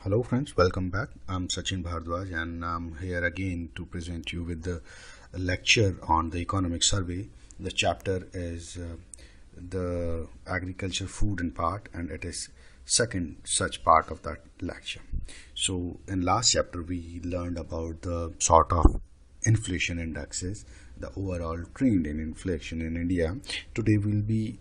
Hello friends, welcome back. I'm Sachin Bhardwaj and I'm here again to present you with the lecture on the economic survey. The chapter is the agriculture, food and part, and it is second such part of that lecture. So in last chapter we learned about the sort of inflation indexes, the overall trend in inflation in India. Today we'll be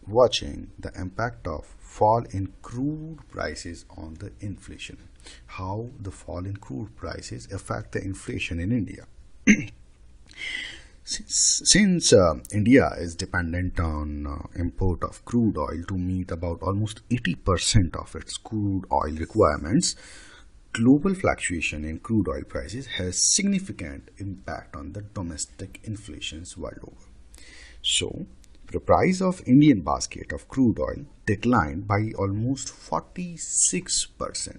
watching the impact of fall in crude prices on the inflation, how the fall in crude prices affect the inflation in India. Since India is dependent on import of crude oil to meet about almost 80% of its crude oil requirements, global fluctuation in crude oil prices has significant impact on the domestic inflations world over. So, the price of Indian basket of crude oil declined by almost 46%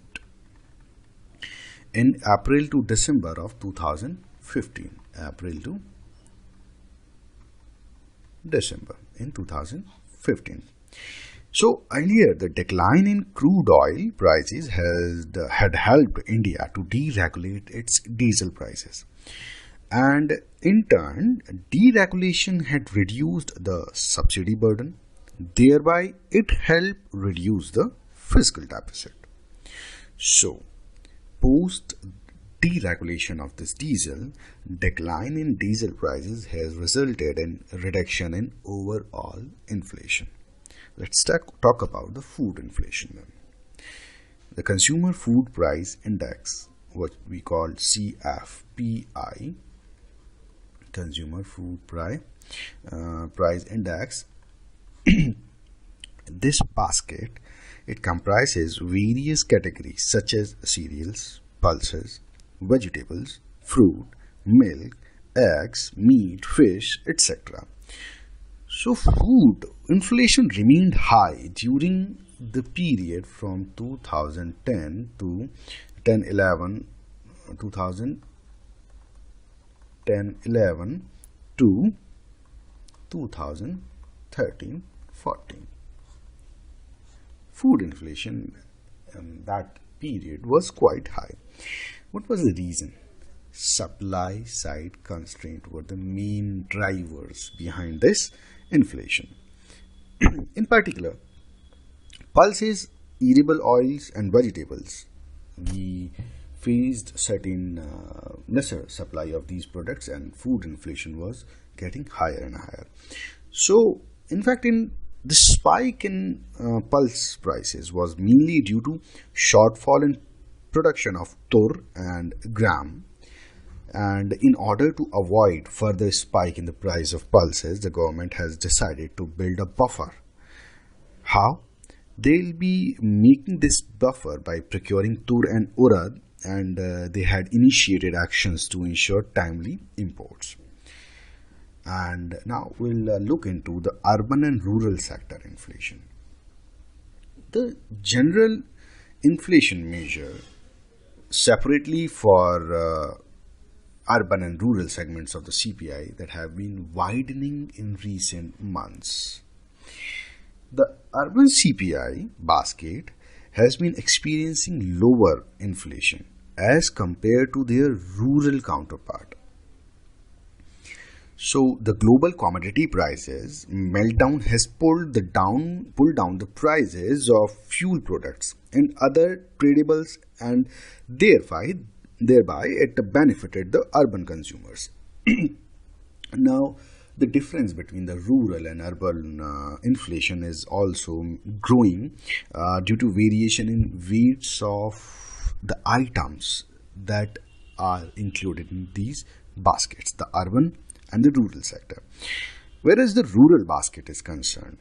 in April to December of 2015. April to December in 2015. So earlier, the decline in crude oil prices had helped India to deregulate its diesel prices. And in turn, deregulation had reduced the subsidy burden, thereby, it helped reduce the fiscal deficit. So, post deregulation of this diesel, decline in diesel prices has resulted in reduction in overall inflation. Let's talk about the food inflation then. The Consumer Food Price Index, what we call CFPI, Consumer Food Price Index. This basket, it comprises various categories such as cereals, pulses, vegetables, fruit, milk, eggs, meat, fish, etc. So food inflation remained high during the period from 2010 to 10-11 2010-11 to 2013-14. Food inflation in that period was quite high. What was the reason? Supply side constraint were the main drivers behind this inflation. In particular, pulses, edible oils, and vegetables. We faced certain lesser supply of these products, and food inflation was getting higher and higher. So, in fact, in the spike in pulse prices was mainly due to shortfall in production of tur and gram. And in order to avoid further spike in the price of pulses, the government has decided to build a buffer. How? They'll be making this buffer by procuring tur and urad, and they had initiated actions to ensure timely imports. And now we'll look into the urban and rural sector inflation. The general inflation measure separately for urban and rural segments of the CPI that have been widening in recent months. The urban CPI basket has been experiencing lower inflation as compared to their rural counterpart. So the global commodity prices meltdown has pulled down the prices of fuel products and other tradables, and thereby it benefited the urban consumers. Now, the difference between the rural and urban inflation is also growing due to variation in weights of the items that are included in these baskets, the urban and the rural sector. Whereas the rural basket is concerned,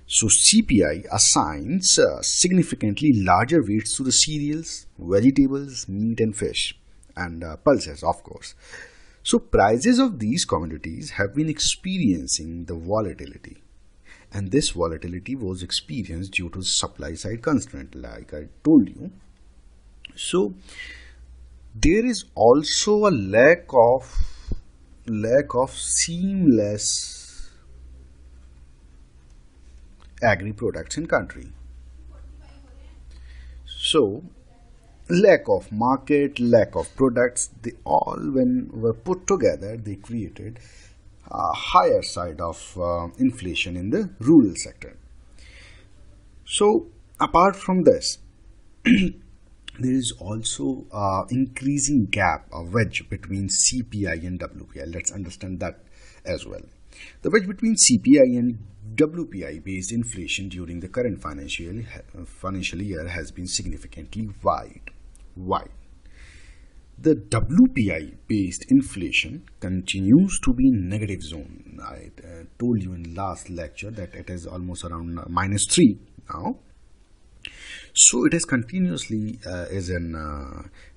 so CPI assigns significantly larger weights to the cereals, vegetables, meat and fish, and pulses, of course. So prices of these commodities have been experiencing the volatility, and this volatility was experienced due to supply side constraint, like I told you. So there is also a lack of seamless agri products in country. So lack of market, lack of products, they all, when were put together, they created a higher side of inflation in the rural sector. So, apart from this, there is also increasing gap, a wedge between CPI and WPI. Let's understand that as well. The wedge between CPI and WPI based inflation during the current financial year has been significantly wide. Why? The WPI based inflation continues to be in negative zone. I told you in last lecture that it is almost around -3 now. So it is continuously is in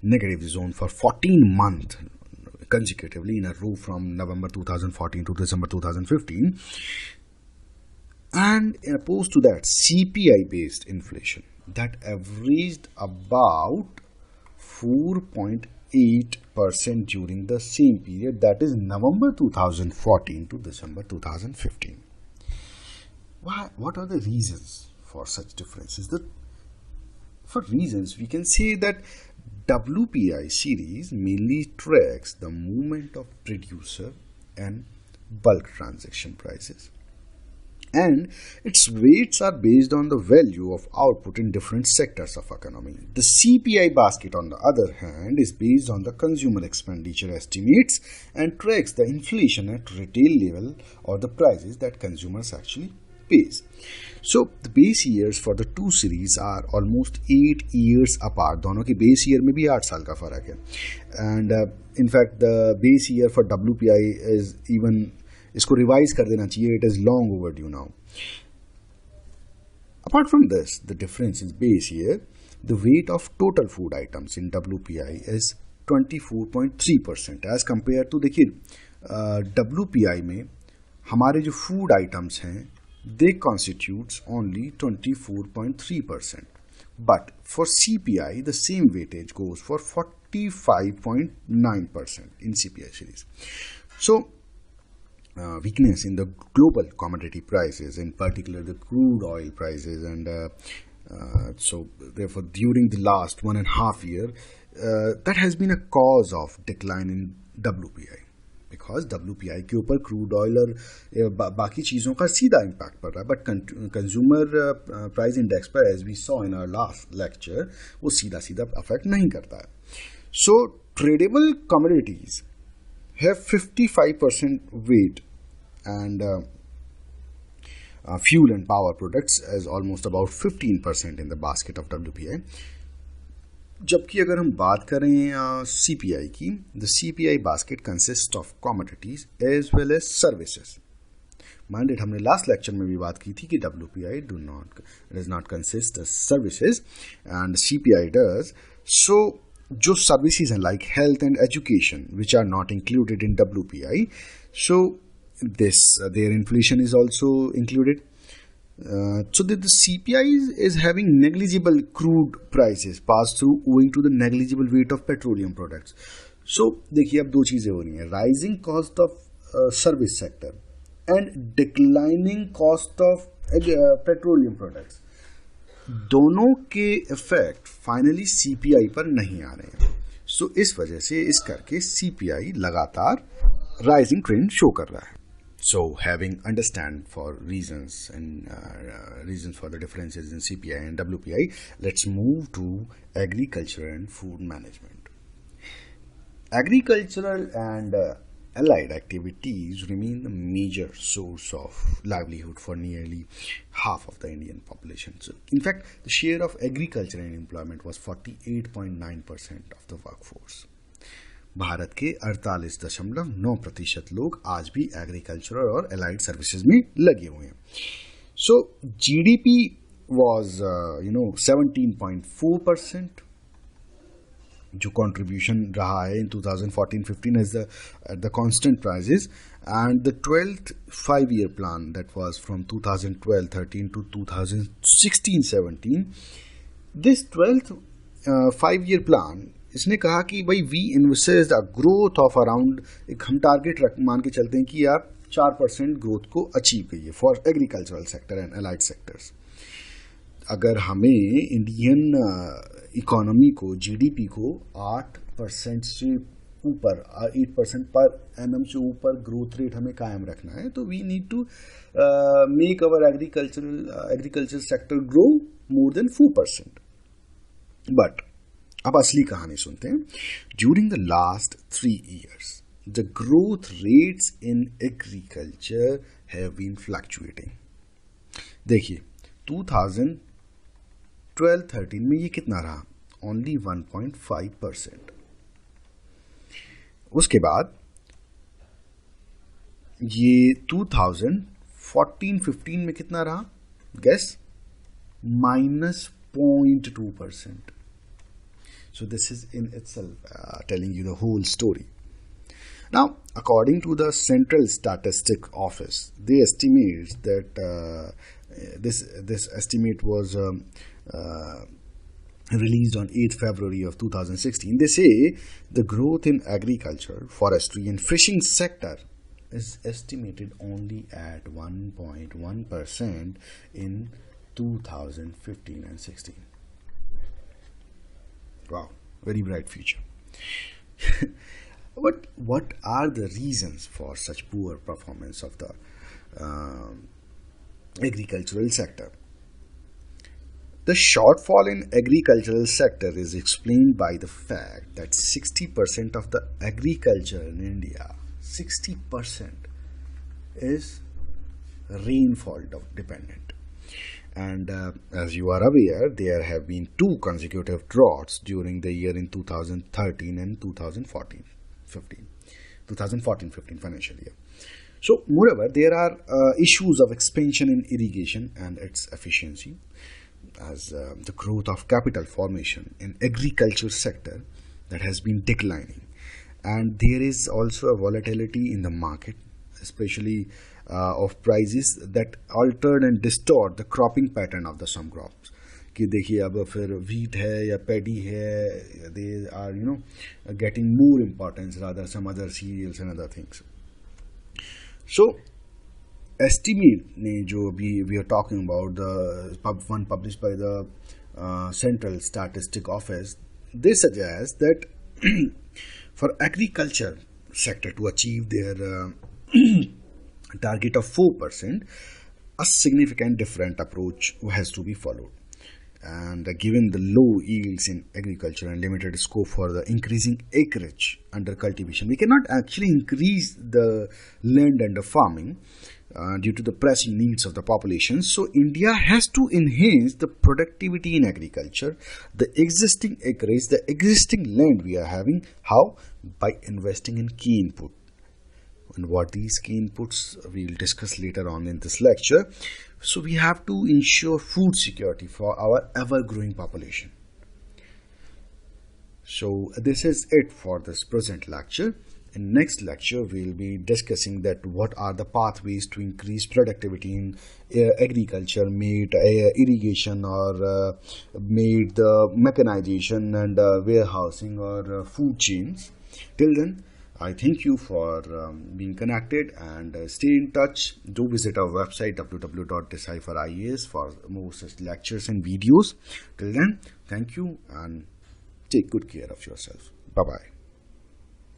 negative zone for 14 months consecutively in a row from November 2014 to December 2015. And opposed to that, CPI based inflation that averaged about 4.8% during the same period, that is November 2014 to December 2015. What are the reasons for such differences? For reasons, we can say that WPI series mainly tracks the movement of producer and bulk transaction prices, and its weights are based on the value of output in different sectors of economy. The CPI basket, on the other hand, is based on the consumer expenditure estimates and tracks the inflation at retail level or the prices that consumers actually pays. So the base years for the two series are almost 8 years apart. दोनों के base year में भी 8 साल का फर्क है. And in fact the base year for WPI is even, इसको revise कर देना चाहिए. It is long overdue now. Apart from this, the difference in base year, the weight of total food items in WPI is 24.3% as compared to, देखिए WPI में हमारे जो food items हैं they constitutes only 24.3%. But for CPI, the same weightage goes for 45.9% in CPI series. So, weakness in the global commodity prices, in particular the crude oil prices, and so therefore during the last 1.5 years, that has been a cause of decline in WPI. Because WPI के ऊपर crude oil और बाकी चीज़ों का सीधा impact पड़ रहा है, बट कंज्यूमर प्राइस इंडेक्स पर, as we saw in our last lecture, वो सीधा अफेक्ट नहीं करता है. So tradeable commodities have 55% weight, and fuel and power products as almost about 15% in the basket of WPI. जबकि अगर हम बात करें CPI की, the CPI basket consists of commodities as well as services. Minded, हमने लास्ट लेक्चर में भी बात की थी कि WPI does not consist of services and CPI does. So जो services हैं like health and education which are not included in WPI, so their inflation is also included. So the CPI is having negligible crude prices passed through owing to the negligible weight of petroleum products. So देखिए अब दो चीज़ें हो रही हैं, rising cost of service sector and declining cost of petroleum products. दोनों के effect finally CPI पर नहीं आ रहे हैं. So इस वजह से इस करके CPI लगातार rising trend शो कर रहा है. So, having understand for reasons for the differences in CPI and WPI, let's move to agriculture and food management. Agricultural and allied activities remain the major source of livelihood for nearly half of the Indian population. So, in fact, the share of agriculture in employment was 48.9% of the workforce. Bharat के 48.9% लोग आज भी agricultural और allied services में लगे हुए हैं. सो GDP was 17.4%, जो कंट्रीब्यूशन रहा है in 2014-15 as the constant prices, and the 12th 5-year plan that was from 2012-13 to 2016-17. This 12th 5-year plan, इसने कहा कि भाई we invest a growth of around, एक हम टारगेट मान के चलते हैं कि आप 4% ग्रोथ को अचीव करिए for agricultural sector and allied sectors. अगर हमें इंडियन इकोनॉमी को, जीडीपी को 8% से ऊपर, 8% पर एनएम से ऊपर ग्रोथ रेट हमें कायम रखना है, तो we need to make our agriculture sector grow more than 4%. But अब असली कहानी सुनते हैं. During the last 3 years, the growth rates in agriculture have been fluctuating. देखिए 2012-13 में ये कितना रहा? Only 1.5%. उसके बाद ये 2014-15 में कितना रहा? Guess? -0.2%. So this is in itself telling you the whole story. Now, according to the Central Statistic Office, they estimate that this estimate was released on 8th February of 2016. They say the growth in agriculture, forestry and fishing sector is estimated only at 1.1% in 2015 and 16. Wow, very bright future. What are the reasons for such poor performance of the agricultural sector? The shortfall in agricultural sector is explained by the fact that 60% of the agriculture in India, 60% is rainfall dependent. And as you are aware, there have been 2 consecutive droughts during the year in 2013 and 2014-15 financial year. So, moreover, there are issues of expansion in irrigation and its efficiency, as the growth of capital formation in agriculture sector that has been declining, and there is also a volatility in the market, especially of prices that altered and distort the cropping pattern of the some crops. कि देखिए अब फिर wheat है या paddy है, they are getting more importance rather some other cereals and other things. So estimate ने जो अभी we are talking about, the one published by the Central Statistic Office, they suggest that for agriculture sector to achieve their target of 4%, a significant different approach has to be followed. And given the low yields in agriculture and limited scope for the increasing acreage under cultivation, we cannot actually increase the land under farming due to the pressing needs of the population. So India has to enhance the productivity in agriculture, the existing acreage, the existing land we are having. How? By investing in key input. And what these key inputs we will discuss later on in this lecture. So we have to ensure food security for our ever-growing population. So this is it for this present lecture. In next lecture, we will be discussing that what are the pathways to increase productivity in agriculture, made irrigation or made the mechanization and warehousing or food chains. Till then, I thank you for being connected and stay in touch. Do visit our website www.decipher.is for more such lectures and videos. Till then, thank you and take good care of yourself. Bye-bye.